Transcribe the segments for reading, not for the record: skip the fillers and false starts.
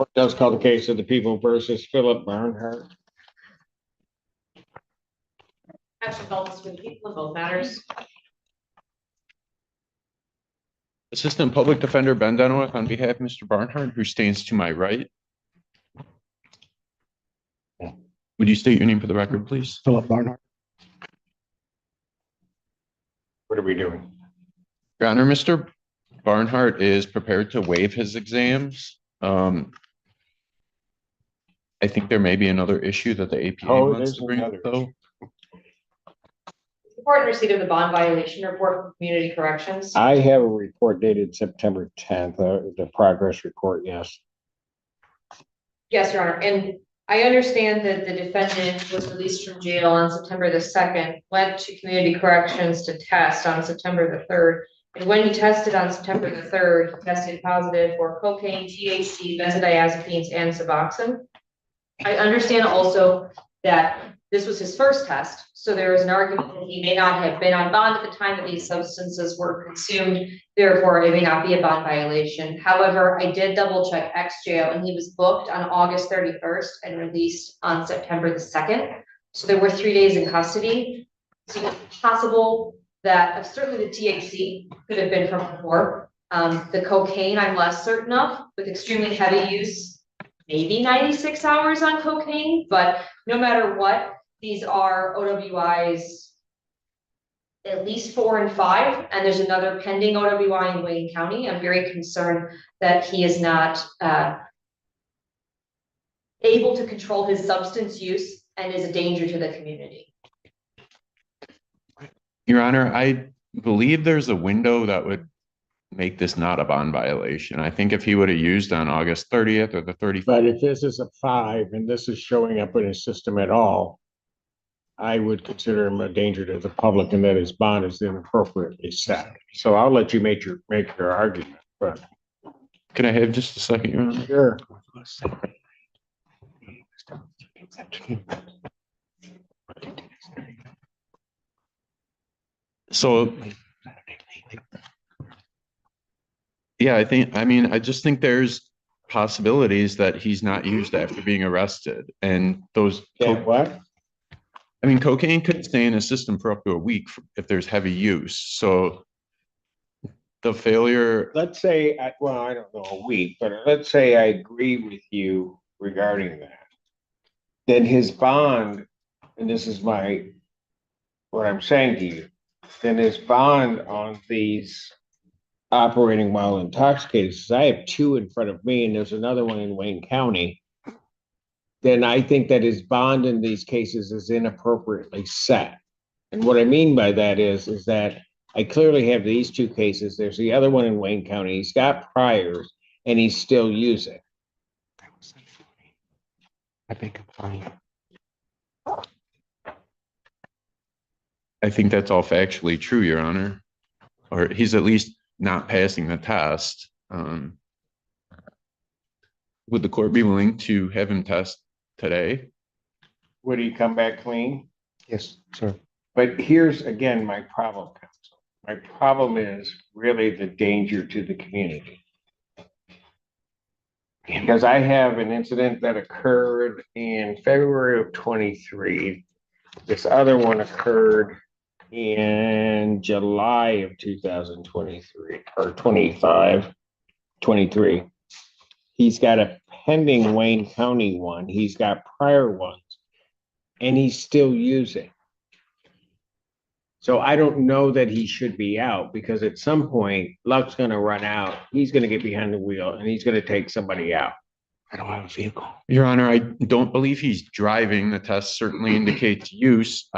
Court does call the case of the people versus Philip Barnhart. Actually, call this for the people in both matters. Assistant Public Defender Ben Dunaway on behalf of Mr. Barnhart, who stands to my right. Would you state your name for the record, please? Philip Barnhart. What are we doing? Your Honor, Mr. Barnhart is prepared to waive his exams. I think there may be another issue that the APA wants to bring up, though. Report and receipt of the bond violation report from Community Corrections. I have a report dated September 10th, the progress report, yes. Yes, Your Honor, and I understand that the defendant was released from jail on September the 2nd, went to Community Corrections to test on September the 3rd. And when he tested on September the 3rd, he tested positive for cocaine, THC, benzodiazepines, and Suboxone. I understand also that this was his first test, so there is an argument that he may not have been on bond at the time that these substances were consumed, therefore it may not be a bond violation. However, I did double check X jail and he was booked on August 31st and released on September the 2nd. So there were 3 days in custody. So it's possible that certainly the THC could have been from before. The cocaine I'm less certain of, with extremely heavy use, maybe 96 hours on cocaine, but no matter what, these are OWIs at least 4 and 5, and there's another pending OWI in Wayne County. I'm very concerned that he is not able to control his substance use and is a danger to the community. Your Honor, I believe there's a window that would make this not a bond violation. I think if he would have used on August 30th or the 31st. But if this is a 5 and this is showing up in his system at all, I would consider him a danger to the public and that his bond is inappropriately set. So I'll let you make your argument, but. Can I have just a second, Your Honor? Sure. So, yeah, I just think there's possibilities that he's not used after being arrested, and those. Yeah, what? I mean, cocaine could stay in a system for up to a week if there's heavy use. So the failure. Let's say, well, I don't know, a week, but let's say I agree with you regarding that. Then his bond, and this is what I'm saying to you, then his bond on these operating while intoxicated, since I have 2 in front of me and there's another one in Wayne County, then I think that his bond in these cases is inappropriately set. And what I mean by that is that I clearly have these 2 cases. There's the other one in Wayne County. He's got priors and he's still using. I think I'm fine. I think that's all factually true, Your Honor. Or he's at least not passing the test. Would the court be willing to have him test today? Would he come back clean? Yes, sir. But here's again my problem, counsel. My problem is really the danger to the community. Because I have an incident that occurred in February of 23. This other one occurred in July of 2023 or 23. He's got a pending Wayne County one. He's got prior ones and he's still using. So I don't know that he should be out because at some point luck's going to run out. He's going to get behind the wheel and he's going to take somebody out. I don't have a vehicle. Your Honor, I don't believe he's driving. The test certainly indicates use.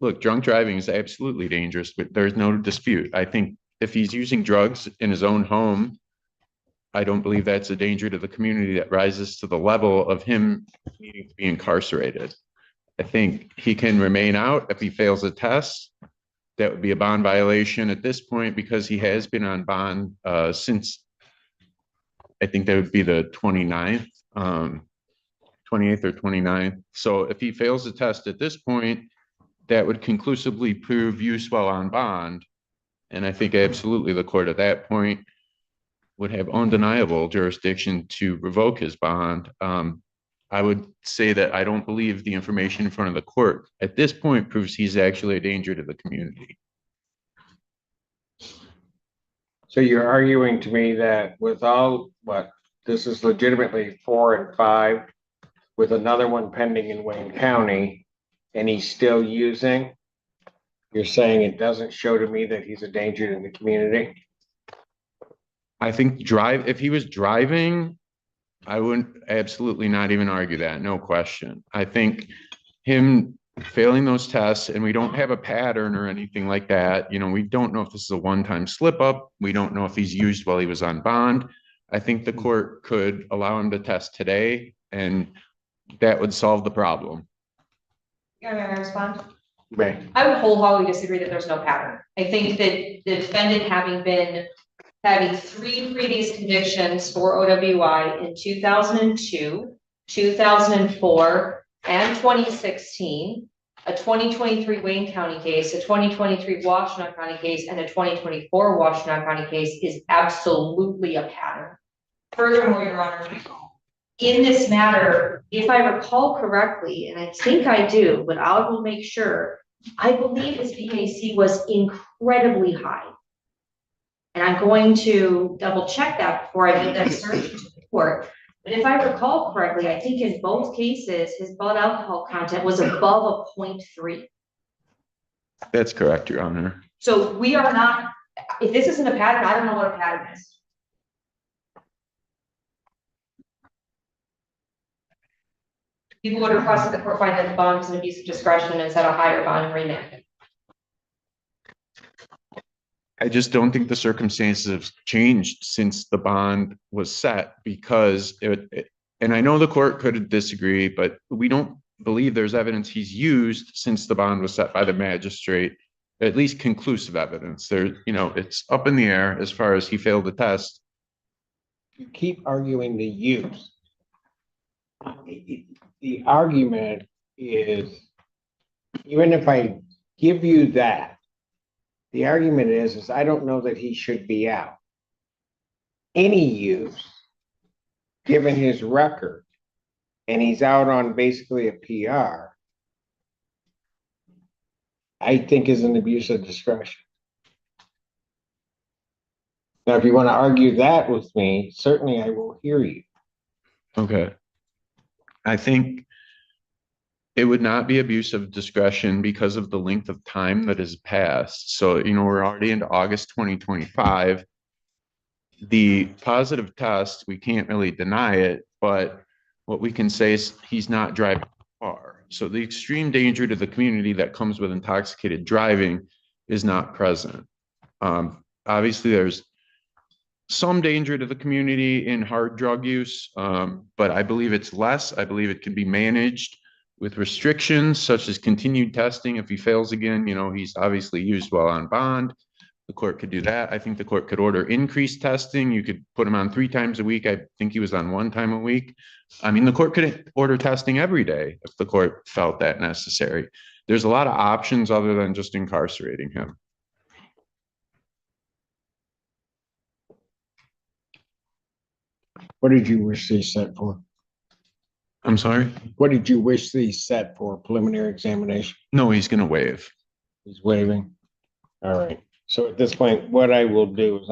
Look, drunk driving is absolutely dangerous, but there's no dispute. I think if he's using drugs in his own home, I don't believe that's a danger to the community that rises to the level of him needing to be incarcerated. I think he can remain out if he fails a test. That would be a bond violation at this point because he has been on bond since I think that would be the 29th, 28th or 29th. So if he fails the test at this point, that would conclusively prove use while on bond. And I think absolutely the court at that point would have undeniable jurisdiction to revoke his bond. I would say that I don't believe the information in front of the court at this point proves he's actually a danger to the community. So you're arguing to me that with all, what, this is legitimately 4 and 5 with another one pending in Wayne County and he's still using? You're saying it doesn't show to me that he's a danger to the community? I think if he was driving, I wouldn't absolutely not even argue that, no question. I think him failing those tests, and we don't have a pattern or anything like that. You know, we don't know if this is a one-time slip up. We don't know if he's used while he was on bond. I think the court could allow him to test today, and that would solve the problem. May I respond? Right. I would wholeheartedly disagree that there's no pattern. I think that the defendant having 3 previous convictions for OWI in 2002, 2004, and 2016, a 2023 Wayne County case, a 2023 Washtenaw County case, and a 2024 Washtenaw County case is absolutely a pattern. Furthermore, Your Honor, in this matter, if I recall correctly, and I think I do, but I will make sure, I believe his BAC was incredibly high. And I'm going to double check that before I get that search to the court. But if I recall correctly, I think in both cases, his blood alcohol content was above a 0.3. That's correct, Your Honor. So we are not, if this isn't a pattern, I don't know what a pattern is. People would request that the court find that the bond is an abuse of discretion and set a higher bond and remand. I just don't think the circumstances have changed since the bond was set, because and I know the court could disagree, but we don't believe there's evidence he's used since the bond was set by the magistrate, at least conclusive evidence. There, you know, it's up in the air as far as he failed the test. You keep arguing the use. The argument is, even if I give you that, the argument is I don't know that he should be out. Any use, given his record, and he's out on basically a PR, I think is an abuse of discretion. Now, if you want to argue that with me, certainly I will hear you. Okay. I think it would not be abuse of discretion because of the length of time that has passed. So, you know, we're already into August 2025. The positive test, we can't really deny it, but what we can say is he's not driving a car. So the extreme danger to the community that comes with intoxicated driving is not present. Obviously, there's some danger to the community in hard drug use, but I believe it's less. I believe it can be managed with restrictions such as continued testing. If he fails again, you know, he's obviously used while on bond. The court could do that. I think the court could order increased testing. You could put him on 3 times a week. I think he was on 1 time a week. I mean, the court could order testing every day if the court felt that necessary. There's a lot of options other than just incarcerating him. What did you wish these set for? I'm sorry? What did you wish these set for? Preliminary examination? No, he's going to waive. He's waiving. All right. So at this point, what I will do is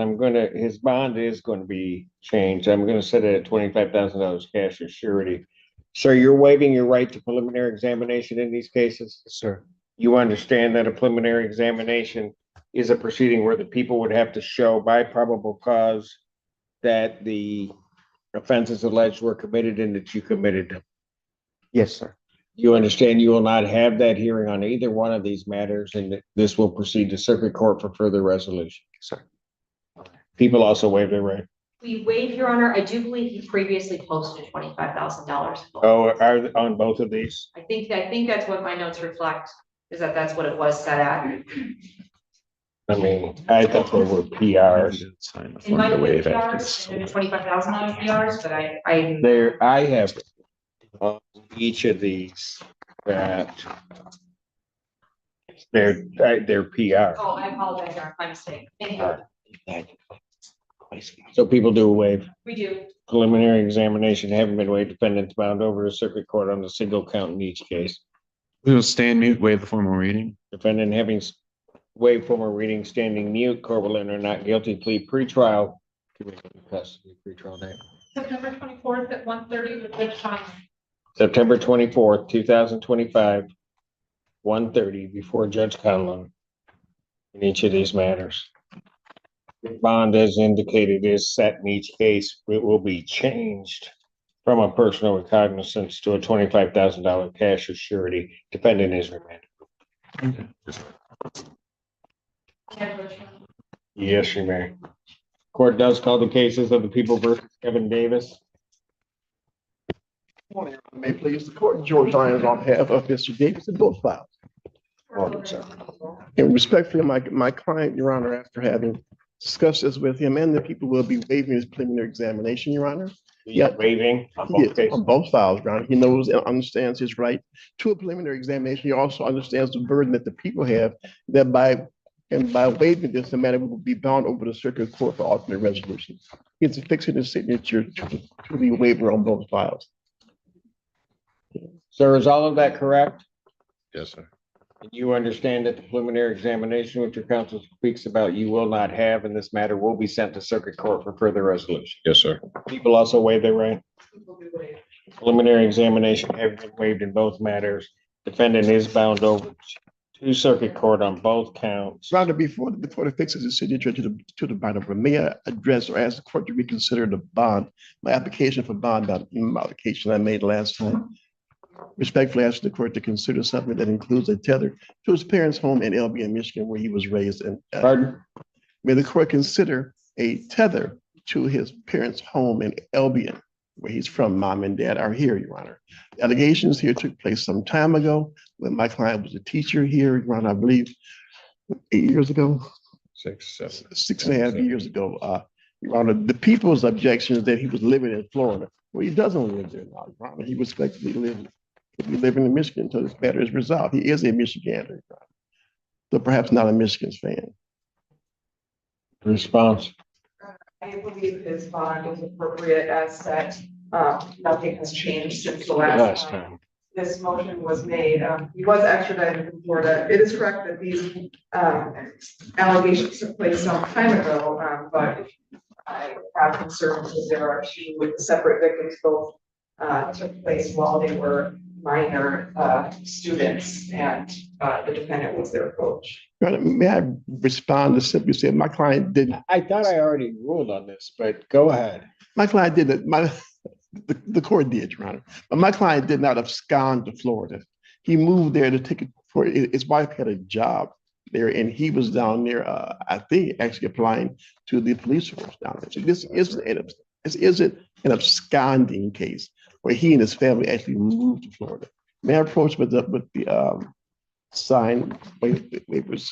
his bond is going to be changed. I'm going to set it at $25,000 cash or surety. So you're waiving your right to preliminary examination in these cases? Sir. You understand that a preliminary examination is a proceeding where the people would have to show by probable cause that the offenses alleged were committed and that you committed them. Yes, sir. You understand you will not have that hearing on either one of these matters, and that this will proceed to circuit court for further resolution. Sir. People also waive their right. We waive, Your Honor. I do believe he previously posted $25,000. Oh, are on both of these? I think that's what my notes reflect, is that that's what it was set at. I mean, I thought they were PRs. Sign the It might form to be waive after this. PRs, $25,000 PRs, but I I have on each of these that they're PR. oh, I apologize, Your Honor, my mistake. Thank you. So people do waive We do. preliminary examination, having been waived, defendants bound over to circuit court on the single count in each case. We will stand mute, waive the formal reading. Defendant having waived formal reading, standing mute, court will enter not guilty plea pretrial. Custody pretrial date. September 24th at 1:30 with Judge Simpson. September 24th, 2025, 1:30 before Judge Conlon in each of these matters. The bond, as indicated, is set in each case. It will be changed from a personal recognizance to a $25,000 cash or surety. Defendant is remanded. Yes, you may. Court does call the cases of the people versus Kevin Davis. Morning, may it please the court, George Lyons on behalf of Mr. Davis in both files. Morning, sir. And respectfully, my client, Your Honor, after having discussed this with him and the people will be waiving his preliminary examination, Your Honor. Yeah, waiving on He both is cases. on both files, Your Honor. He knows and understands his right to a preliminary examination. He also understands the burden that the people have that by waiving this, the matter will be bound over the circuit court for ultimate resolution. He's affixing his signature to the waiver on both files. Sir, is all of that correct? Yes, sir. You understand that the preliminary examination which your counsel speaks about you will not have in this matter will be sent to circuit court for further resolution. Yes, sir. People also waive their right. Preliminary examination have been waived in both matters. Defendant is bound over to circuit court on both counts. Rather, before it fixes his signature to the bond, may I address or ask the court to reconsider the bond, my application for bond modification I made last time? Respectfully ask the court to consider something that includes a tether to his parents' home in Albion, Michigan, where he was raised. And Pardon? may the court consider a tether to his parents' home in Albion, where he's from. Mom and dad are here, Your Honor. The allegations here took place some time ago when my client was a teacher here, Your Honor, I believe 8 years ago. 6.5 years ago. Your Honor, the people's objection is that he was living in Florida. Well, he doesn't live there now, Your Honor. He respectfully lives living in Michigan until this matter is resolved. He is a Michigander, Your Honor, so perhaps not a Michigan's fan. Response. I believe his bond is appropriate as set. Nothing has changed since the last time this motion was made. He was extradited from Florida. It is correct that these allegations took place some time ago, but I have concerns that there are two separate victims, both took place while they were minor students, and the defendant was their coach. Your Honor, may I respond to simply say my client didn't. I thought I already ruled on this, but go ahead. My client didn't. The court did, Your Honor, but my client did not abscond to Florida. He moved there to take it for his wife had a job there, and he was down there. I think actually applying to the police force down there. So this isn't an absconding case where he and his family actually moved to Florida. May I approach with the signed waivers?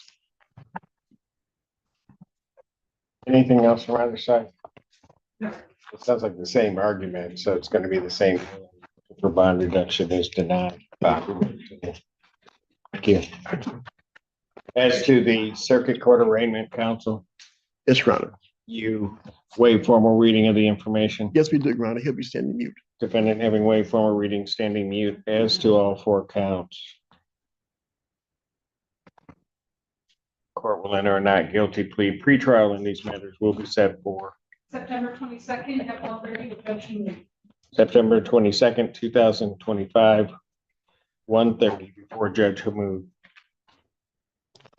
Anything else from either side? No. It sounds like the same argument, so it's going to be the same for bond reduction is denied. Thank you. As to the circuit court arraignment counsel, Yes, Your Honor. you waive formal reading of the information. Yes, we do, Your Honor. He'll be standing mute. Defendant having waived formal reading, standing mute as to all four counts. Court will enter a not guilty plea. Pretrial in these matters will be set for September 22nd at 1:30 with Judge Simpson. September 22nd, 2025, 1:30 before Judge Hammoud.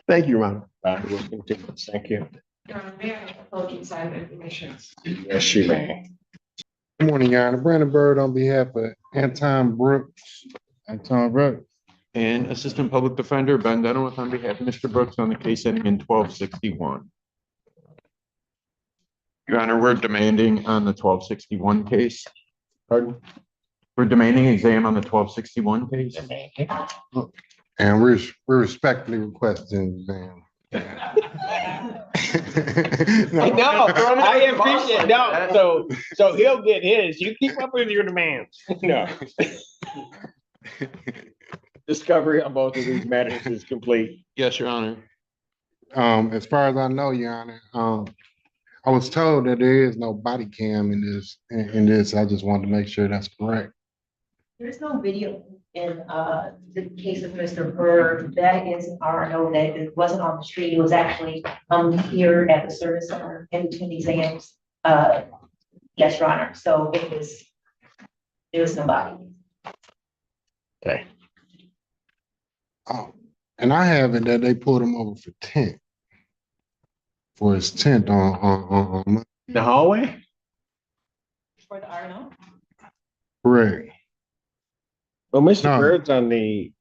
Thank you, Your Honor. Bond will continue. Thank you. Your Honor, may I approach and sign the information? Yes, you may. Good morning, Your Honor. Brandon Bird on behalf of Anton Brooks. Anton Brooks. And Assistant Public Defender Ben Dunaway on behalf of Mr. Brooks on the case ending in 1261. Your Honor, we're demanding on the 1261 case. Pardon? We're demanding exam on the 1261 case. And we're respectfully requesting exam. No, I appreciate no. So he'll get his. You keep up with your demands. No. Discovery on both of these matters is complete. Yes, Your Honor. As far as I know, Your Honor, I was told that there is no body cam in this. I just wanted to make sure that's correct. There's no video in the case of Mr. Bird. That is an RNO that it wasn't on the street. It was actually here at the service center in between exams. Yes, Your Honor. So there was nobody. Okay. Oh, and I have it that they pulled him over for tent. For his tent on The hallway? For the RNO? correct. Well, Mr. No. Bird's on the.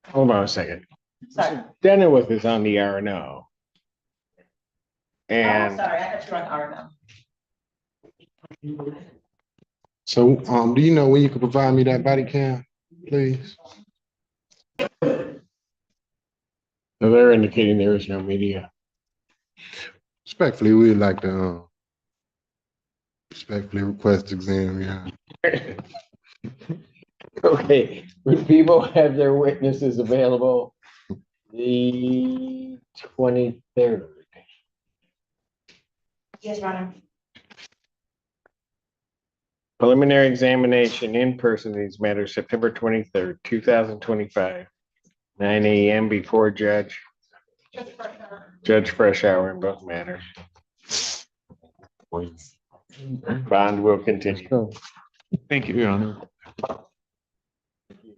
Hold on a second. Sorry. Denowith is on the R and O. Oh, And sorry, I thought you were on RNO. So, do you know when you could provide me that body cam, please? so they're indicating there is no media. Respectfully, we'd like to, respectfully request exam, yeah. Okay, would people have their witnesses available the 23rd? Yes, Your Honor. Preliminary examination in person, these matters, September 23rd, 2025, 9 a.m. before Judge Fresh Hour in both matters. Bond will continue. Thank you, Your Honor.